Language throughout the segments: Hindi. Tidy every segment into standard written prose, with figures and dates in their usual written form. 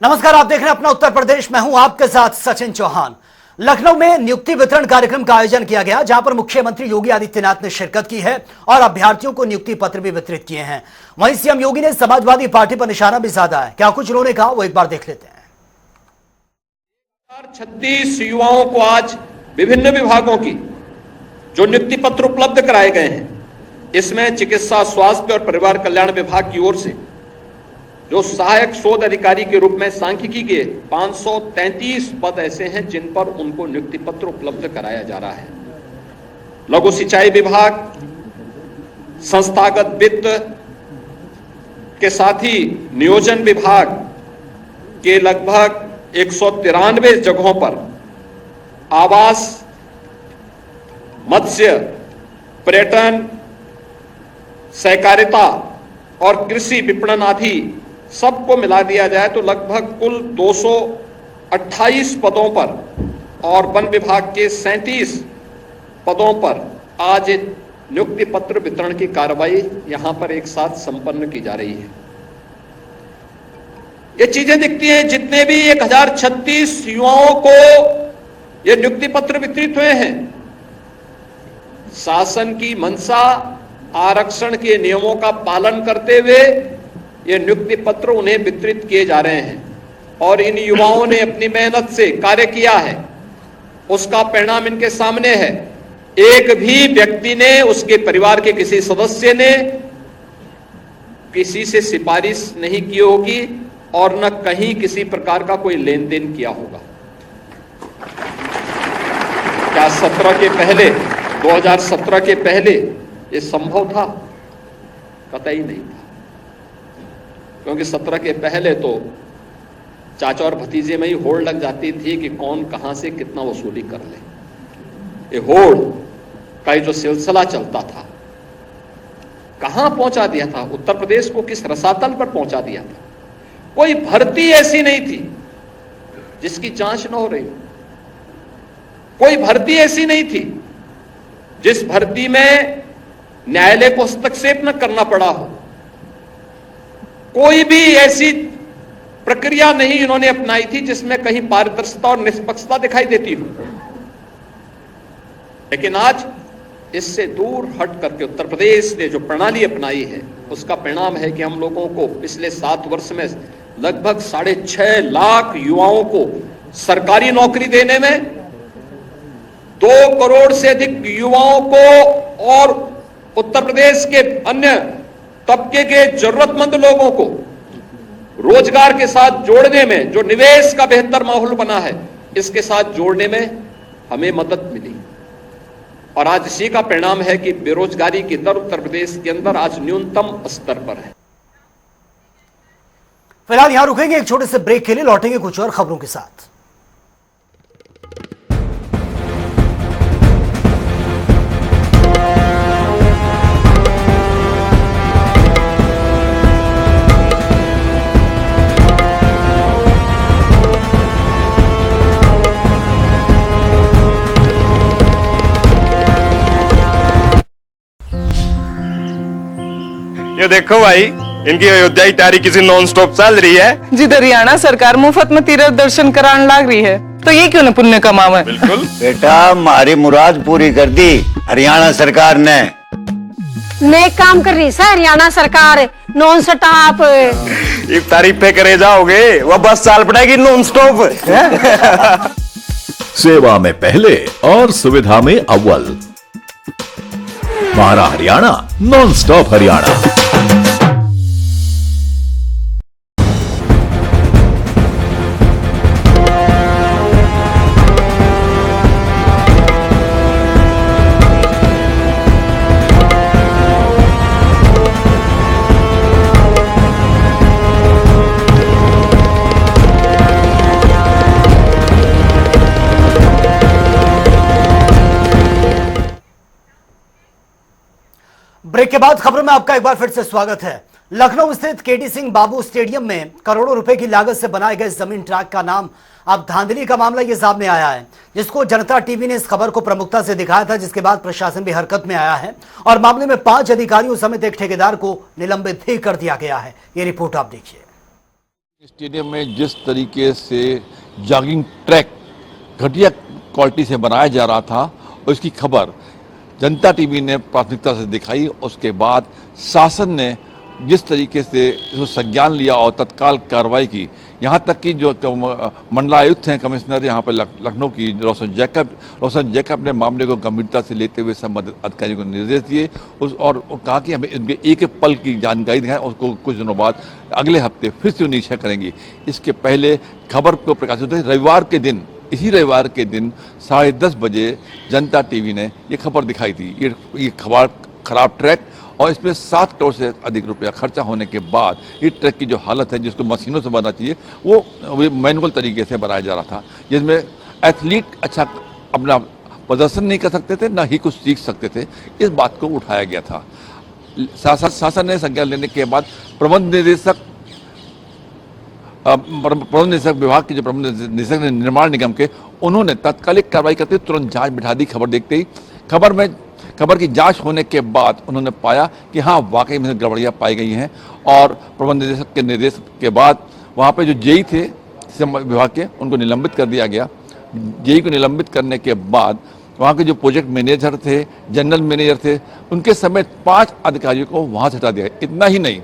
नमस्कार, आप देख रहे हैं अपना उत्तर प्रदेश। मैं हूं आपके साथ सचिन चौहान। लखनऊ में नियुक्ति वितरण कार्यक्रम का आयोजन किया गया, जहां पर मुख्यमंत्री योगी आदित्यनाथ ने शिरकत की है और अभ्यर्थियों को नियुक्ति पत्र भी वितरित किए हैं। वहीं सीएम योगी ने समाजवादी पार्टी पर निशाना भी साधा है। क्या कुछ उन्होंने कहा, वो एक बार देख लेते हैं। 36 युवाओं को आज विभिन्न विभागों की जो नियुक्ति पत्र उपलब्ध कराए गए हैं, इसमें चिकित्सा, स्वास्थ्य और परिवार कल्याण विभाग की ओर से जो सहायक शोध अधिकारी के रूप में सांख्यिकी के 533 पद ऐसे हैं जिन पर उनको नियुक्ति पत्र उपलब्ध कराया जा रहा है। लघु सिंचाई विभाग, संस्थागत वित्त के साथ ही नियोजन विभाग के लगभग 193 जगहों पर आवास, मत्स्य, पर्यटन, सहकारिता और कृषि विपणन आदि सबको मिला दिया जाए तो लगभग कुल 228 पदों पर और वन विभाग के 37 पदों पर आज नियुक्ति पत्र वितरण की कार्रवाई यहां पर एक साथ संपन्न की जा रही है। ये चीजें दिखती हैं, जितने भी 1036 युवाओं को ये नियुक्ति पत्र वितरित हुए हैं, शासन की मंशा, आरक्षण के नियमों का पालन करते हुए ये नियुक्ति पत्र उन्हें वितरित किए जा रहे हैं और इन युवाओं ने अपनी मेहनत से कार्य किया है, उसका परिणाम इनके सामने है। एक भी व्यक्ति ने, उसके परिवार के किसी सदस्य ने किसी से सिफारिश नहीं की होगी और न कहीं किसी प्रकार का कोई लेन देन किया होगा। क्या 2017 के पहले ये संभव था? कतई नहीं था, क्योंकि 17 के पहले तो चाचा और भतीजे में ही होड़ लग जाती थी कि कौन कहां से कितना वसूली कर ले। ये होड़ का जो सिलसिला चलता था, कहां पहुंचा दिया था, उत्तर प्रदेश को किस रसातल पर पहुंचा दिया था। कोई भर्ती ऐसी नहीं थी जिसकी जांच न हो रही हो, कोई भर्ती ऐसी नहीं थी जिस भर्ती में न्यायालय को हस्तक्षेप न करना पड़ा हो, कोई भी ऐसी प्रक्रिया नहीं इन्होंने अपनाई थी जिसमें कहीं पारदर्शिता और निष्पक्षता दिखाई देती हो। लेकिन आज इससे दूर हट करके उत्तर प्रदेश ने जो प्रणाली अपनाई है, उसका परिणाम है कि हम लोगों को पिछले 7 वर्ष में लगभग 6.5 लाख युवाओं को सरकारी नौकरी देने में, 2 करोड़ से अधिक युवाओं को और उत्तर प्रदेश के अन्य तबके के जरूरतमंद लोगों को रोजगार के साथ जोड़ने में, जो निवेश का बेहतर माहौल बना है, इसके साथ जोड़ने में हमें मदद मिली। और आज इसी का परिणाम है कि बेरोजगारी की दर उत्तर प्रदेश के अंदर आज न्यूनतम स्तर पर है। फिलहाल यहां रुकेंगे एक छोटे से ब्रेक के लिए, लौटेंगे कुछ और खबरों के साथ। ये देखो भाई, इनकी अयोध्या की तैयारी किसी नॉन स्टॉप चल रही है। जिधर हरियाणा सरकार मुफ्त में तीर्थ दर्शन कराने लग रही है, तो ये क्यों न पुण्य कमावे। बिल्कुल बेटा, हमारी मुराद पूरी कर दी हरियाणा सरकार ने। नेक काम कर रही है हरियाणा सरकार, नॉन स्टॉप। एक तारीफ पे करे जाओगे, वह बस चाल पड़ेगी नॉन स्टॉप। सेवा में पहले और सुविधा में अव्वल, हमारा Haryana, non stop Haryana. Break के बाद खबरों में आपका एक बार फिर से स्वागत है। लखनऊ स्थित केडी सिंह बाबू स्टेडियम में करोड़ों रुपए की लागत से बनाए गए जमीन ट्रैक का नाम अब धांधली का मामला ये सामने आया है, जिसको जनता टीवी ने इस खबर को प्रमुखता से दिखाया था, जिसके बाद प्रशासन भी हरकत में आया है और मामले में 5 अधिकारियों समेत एक ठेकेदार को निलंबित भी कर दिया गया है। ये रिपोर्ट आप देखिए। स्टेडियम में जिस तरीके से जॉगिंग ट्रैक घटिया क्वालिटी से बनाया जा रहा था, उसकी खबर जनता टीवी ने प्राथमिकता से दिखाई। उसके बाद शासन ने जिस तरीके से इसको संज्ञान लिया और तत्काल कार्रवाई की, यहाँ तक कि जो मंडलायुक्त हैं, कमिश्नर यहाँ पर लखनऊ की रोशन जैकब ने मामले को गंभीरता से लेते हुए संबंधित अधिकारियों को निर्देश दिए और कहा कि हमें इनके एक एक पल की जानकारी दिखाएं, उसको कुछ दिनों बाद अगले हफ्ते फिर से निरीक्षण करेंगे। इसके पहले खबर को प्रकाशित हुई रविवार के दिन, इसी रविवार के दिन 10:30 बजे जनता टीवी ने ये खबर दिखाई थी। ये खबर खराब ट्रैक और इसमें 7 करोड़ से अधिक रुपया खर्चा होने के बाद ये ट्रैक की जो हालत है, जिसको मशीनों से बनना चाहिए, वो मैनुअल तरीके से बनाया जा रहा था, जिसमें एथलीट अच्छा अपना प्रदर्शन नहीं कर सकते थे, ना ही कुछ सीख सकते थे। इस बात को उठाया गया था। शासन ने संज्ञान लेने के बाद प्रबंध निदेशक विभाग के जो प्रबंध निदेशक ने निर्माण निगम के, उन्होंने तात्कालिक कार्रवाई करते हुए तुरंत जांच बिठा दी। खबर देखते ही खबर की जांच होने के बाद उन्होंने पाया कि हाँ, वाकई में गड़बड़ियाँ पाई गई हैं और प्रबंध निदेशक के निर्देश के बाद वहाँ पे जो जेई थे विभाग के, उनको निलंबित कर दिया गया। जेई को निलंबित करने के बाद वहाँ के जो प्रोजेक्ट मैनेजर थे, जनरल मैनेजर थे, उनके समेत 5 अधिकारियों को वहाँ से हटा दिया। इतना ही नहीं,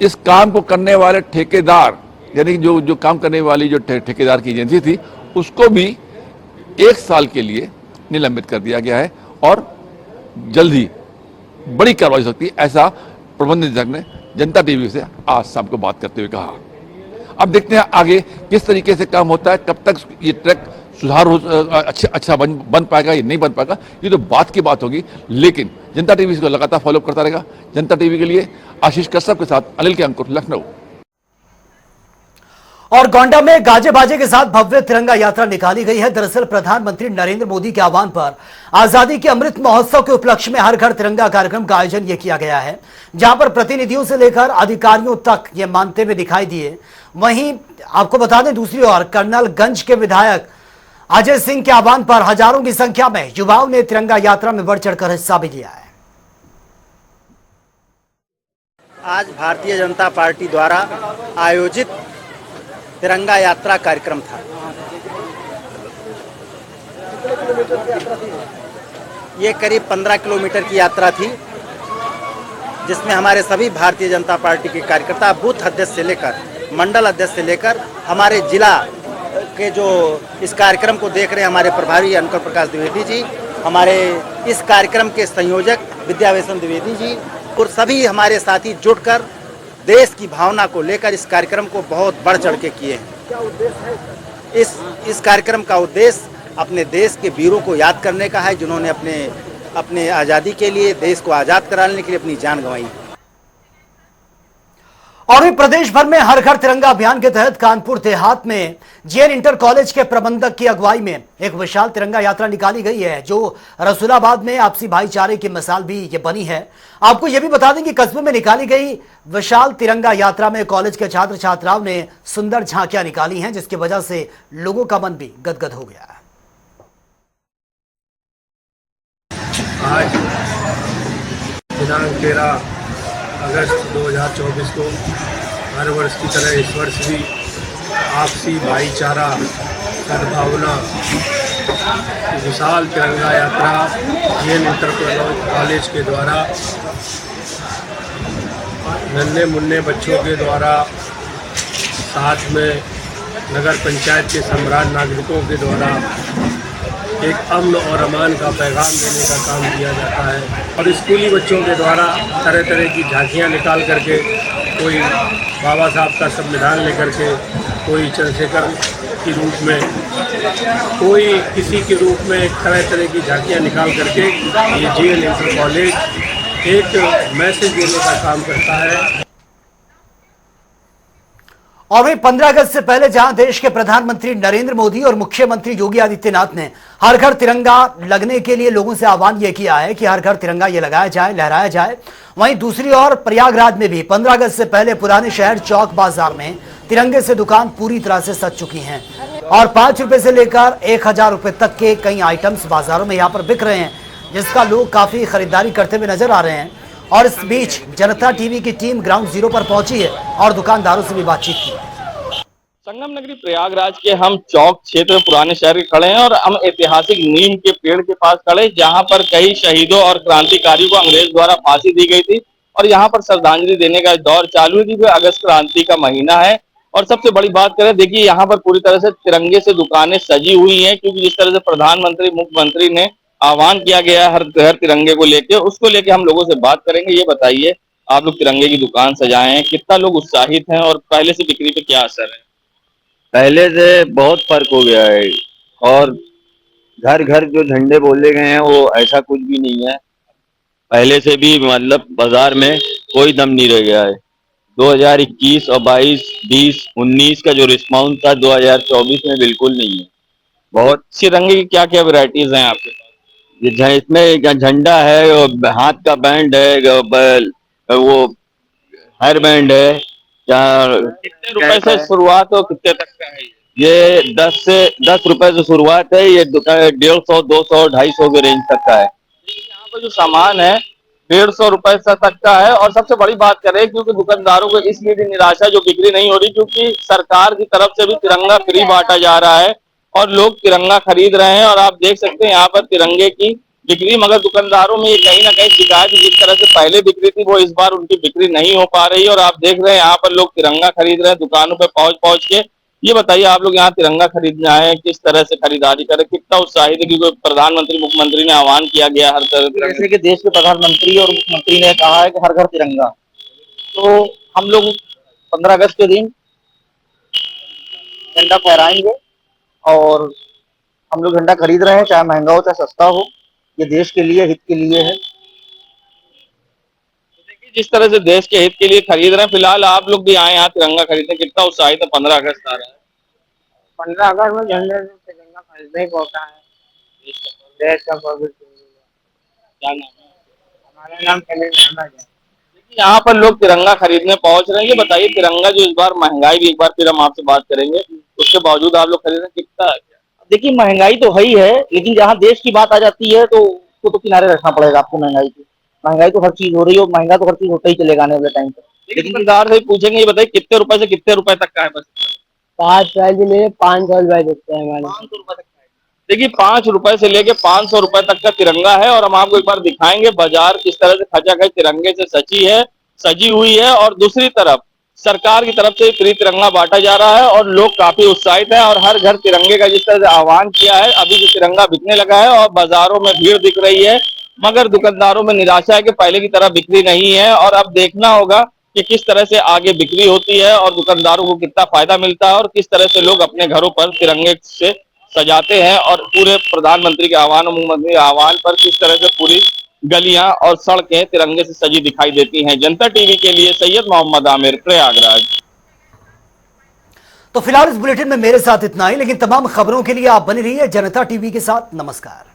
इस काम को करने वाले ठेकेदार, यानी जो काम करने वाली जो ठेकेदार की एजेंसी थी, उसको भी 1 साल के लिए निलंबित कर दिया गया है और जल्द ही बड़ी कार्रवाई हो सकती है, ऐसा प्रबंध निदेशक ने जनता टीवी से आज शाम को बात करते हुए कहा। अब देखते हैं आगे किस तरीके से काम होता है, कब तक ये ट्रैक सुधार हो अच्छा बन पाएगा या नहीं बन पाएगा, ये तो बात की बात होगी। लेकिन जनता टीवी इसको लगातार फॉलोअप करता रहेगा। जनता टीवी के लिए आशीष कश्यप के साथ अनिल के अंकुर, लखनऊ। और गोंडा में गाजे बाजे के साथ भव्य तिरंगा यात्रा निकाली गई है। दरअसल प्रधानमंत्री नरेंद्र मोदी के आह्वान पर आजादी के अमृत महोत्सव के उपलक्ष्य में हर घर तिरंगा कार्यक्रम का आयोजन यह किया गया है, जहां पर प्रतिनिधियों से लेकर अधिकारियों तक ये मानते हुए दिखाई दिए। वहीं आपको बता दें, दूसरी ओर कर्नलगंज के विधायक अजय सिंह के आह्वान पर हजारों की संख्या में युवाओं ने तिरंगा यात्रा में बढ़ चढ़कर हिस्सा भी लिया है। आज भारतीय जनता पार्टी द्वारा आयोजित तिरंगा यात्रा कार्यक्रम था। ये करीब 15 किलोमीटर की यात्रा थी, जिसमें हमारे सभी भारतीय जनता पार्टी के कार्यकर्ता, बूथ अध्यक्ष से लेकर मंडल अध्यक्ष से लेकर हमारे जिला के जो इस कार्यक्रम को देख रहे हैं, हमारे प्रभारी अंकर प्रकाश द्विवेदी जी, हमारे इस कार्यक्रम के संयोजक विद्यावेशन द्विवेदी जी और सभी हमारे साथी जुटकर देश की भावना को लेकर इस कार्यक्रम को बहुत बढ़ चढ़ के किए हैं। क्या उद्देश्य है? इस कार्यक्रम का उद्देश्य अपने देश के वीरों को याद करने का है, जिन्होंने अपने आज़ादी के लिए, देश को आज़ाद कराने के लिए अपनी जान गंवाई। और भी प्रदेश भर में हर घर तिरंगा अभियान के तहत कानपुर देहात में जेएन इंटर कॉलेज के प्रबंधक की अगुवाई में एक विशाल तिरंगा यात्रा निकाली गई है, जो रसूलाबाद में आपसी भाईचारे की मिसाल भी ये बनी है। आपको यह भी बता दें कि कस्बे में निकाली गई विशाल तिरंगा यात्रा में कॉलेज के छात्र छात्राओं ने सुंदर झांकियां निकाली हैं, जिसकी वजह से लोगों का मन भी गदगद हो गया है। आज दिनांक 13 अगस्त 2024 को हर वर्ष की तरह इस वर्ष भी आपसी भाईचारा, सद्भावना, विशाल तिरंगा यात्रा जेएन इंटर कॉलेज के द्वारा, नन्हे मुन्ने बच्चों के द्वारा, साथ में नगर पंचायत के सम्राट नागरिकों के द्वारा एक अमन और अमान का पैगाम देने का काम किया जाता है। और स्कूली बच्चों के द्वारा तरह तरह की झांकियाँ निकाल करके, कोई बाबा साहब का संविधान लेकर के, कोई चंद्रशेखर के रूप में, कोई किसी के रूप में तरह तरह की झांकियाँ निकाल करके ये जेएन इंटर कॉलेज एक मैसेज देने का काम करता है। और वहीं 15 अगस्त से पहले जहां देश के प्रधानमंत्री नरेंद्र मोदी और मुख्यमंत्री योगी आदित्यनाथ ने हर घर तिरंगा लगने के लिए लोगों से आह्वान यह किया है कि हर घर तिरंगा ये लगाया जाए, लहराया जाए, वहीं दूसरी ओर प्रयागराज में भी 15 अगस्त से पहले पुराने शहर चौक बाजार में तिरंगे से दुकान पूरी तरह से सज चुकी हैं और 5 रुपए से लेकर 1000 रुपए तक के कई आइटम्स बाजारों में यहाँ पर बिक रहे हैं, जिसका लोग काफी खरीदारी करते हुए नजर आ रहे हैं। और इस बीच जनता टीवी की टीम ग्राउंड जीरो पर पहुंची है और दुकानदारों से भी बातचीत की है। संगम नगरी प्रयागराज के हम चौक क्षेत्र पुराने शहर के खड़े हैं और हम ऐतिहासिक नीम के पेड़ के पास खड़े हैं, जहां पर कई शहीदों और क्रांतिकारियों को अंग्रेज द्वारा फांसी दी गई थी और यहां पर श्रद्धांजलि देने का दौर चालू है क्योंकि अगस्त क्रांति का महीना है। और सबसे बड़ी बात करें, देखिए यहाँ पर पूरी तरह से तिरंगे से दुकानें सजी हुई हैं, क्योंकि जिस तरह से प्रधानमंत्री मुख्यमंत्री ने आह्वान किया गया है हर घर तिरंगे को लेके, उसको लेके हम लोगों से बात करेंगे। ये बताइए, आप लोग तिरंगे की दुकान सजाए हैं, कितना लोग उत्साहित हैं और पहले से बिक्री पे क्या असर है? पहले से बहुत फर्क हो गया है और घर घर जो झंडे बोले गए हैं वो ऐसा कुछ भी नहीं है। पहले से भी मतलब बाजार में कोई दम नहीं रह गया है। 2021 और 22, 20, 19 का जो रिस्पांस था 2024 में बिल्कुल नहीं है। बहुत तिरंगे की क्या क्या वेराइटीज हैं आपके पास? इसमें झंडा है, हाथ का बैंड है, वो हेयर बैंड है। कितने रुपए से शुरुआत और कितने तक का है? ये 10 रुपए से शुरुआत है। ये दुकान 150, 200, 250 के रेंज तक का है। यहाँ पर जो सामान है 150 रुपए तक का है। और सबसे बड़ी बात करें, क्योंकि दुकानदारों को इसलिए भी निराशा जो बिक्री नहीं हो रही, क्योंकि सरकार की तरफ से भी तिरंगा फ्री बांटा जा रहा है और लोग तिरंगा खरीद रहे हैं। और आप देख सकते हैं यहाँ पर तिरंगे की बिक्री, मगर दुकानदारों में ये कहीं ना कहीं शिकायत, जिस तरह से पहले बिक्री थी वो इस बार उनकी बिक्री नहीं हो पा रही। और आप देख रहे हैं यहाँ पर लोग तिरंगा खरीद रहे हैं दुकानों पे पहुंच के। ये बताइए, आप लोग यहाँ तिरंगा खरीदने आए हैं, किस तरह से खरीदारी करें, कितना उत्साहित है? क्योंकि प्रधानमंत्री मुख्यमंत्री ने आह्वान किया गया हर तरह, जैसे कि देश के प्रधानमंत्री और मुख्यमंत्री ने कहा है कि हर घर तिरंगा, तो हम लोग 15 अगस्त के दिन झंडा फहराएंगे और हम लोग झंडा खरीद रहे हैं, चाहे महंगा हो चाहे सस्ता हो। ये देश के लिए, हित के लिए है। जिस तरह से देश के हित के लिए खरीद रहे हैं, फिलहाल आप लोग भी आए यहाँ तिरंगा खरीदने, कितना उत्साहित है? 15 अगस्त आ रहा है। 15 अगस्त में झंडे तिरंगा खरीदने ही पड़ता है। देश का पर्व। क्या नाम है? हमारा नाम है। यहाँ पर लोग तिरंगा खरीदने पहुंच रहे हैं। ये बताइए, तिरंगा जो इस बार महंगाई भी, एक बार फिर हम आपसे बात करेंगे, उसके बावजूद आप लोग खरीद रहे हैं, कितना? देखिए, महंगाई तो है ही है, लेकिन जहाँ देश की बात आ जाती है तो उसको तो किनारे रखना पड़ेगा आपको। महंगाई तो हर चीज हो रही है, महंगा तो हर चीज होता ही चलेगा आने वाले टाइम पे। लेकिन दुकानदार से पूछेंगे, ये बताइए कितने रुपए से कितने रुपए तक का है? बस 5 में 500 रुपए देते हैं हमारे। 500 रुपए तक का है। देखिए, 5 रुपए से लेके 500 रुपए तक का तिरंगा है। और हम आपको एक बार दिखाएंगे बाजार किस तरह से खचाखच तिरंगे से सजी हुई है। और दूसरी तरफ सरकार की तरफ से फ्री तिरंगा बांटा जा रहा है और लोग काफी उत्साहित हैं। और हर घर तिरंगे का जिस तरह से आह्वान किया है, अभी जो तिरंगा बिकने लगा है और बाजारों में भीड़ दिख रही है, मगर दुकानदारों में निराशा है कि पहले की तरह बिक्री नहीं है। और अब देखना होगा कि किस तरह से आगे बिक्री होती है और दुकानदारों को कितना फायदा मिलता है और किस तरह से लोग अपने घरों पर तिरंगे से सजाते हैं। और पूरे प्रधानमंत्री के आह्वान और मुख्यमंत्री के आह्वान पर किस तरह से पूरी गलियां और सड़कें तिरंगे से सजी दिखाई देती हैं। जनता टीवी के लिए सैयद मोहम्मद आमिर, प्रयागराज। तो फिलहाल इस बुलेटिन में मेरे साथ इतना ही, लेकिन तमाम खबरों के लिए आप बने रहिए जनता टीवी के साथ। नमस्कार।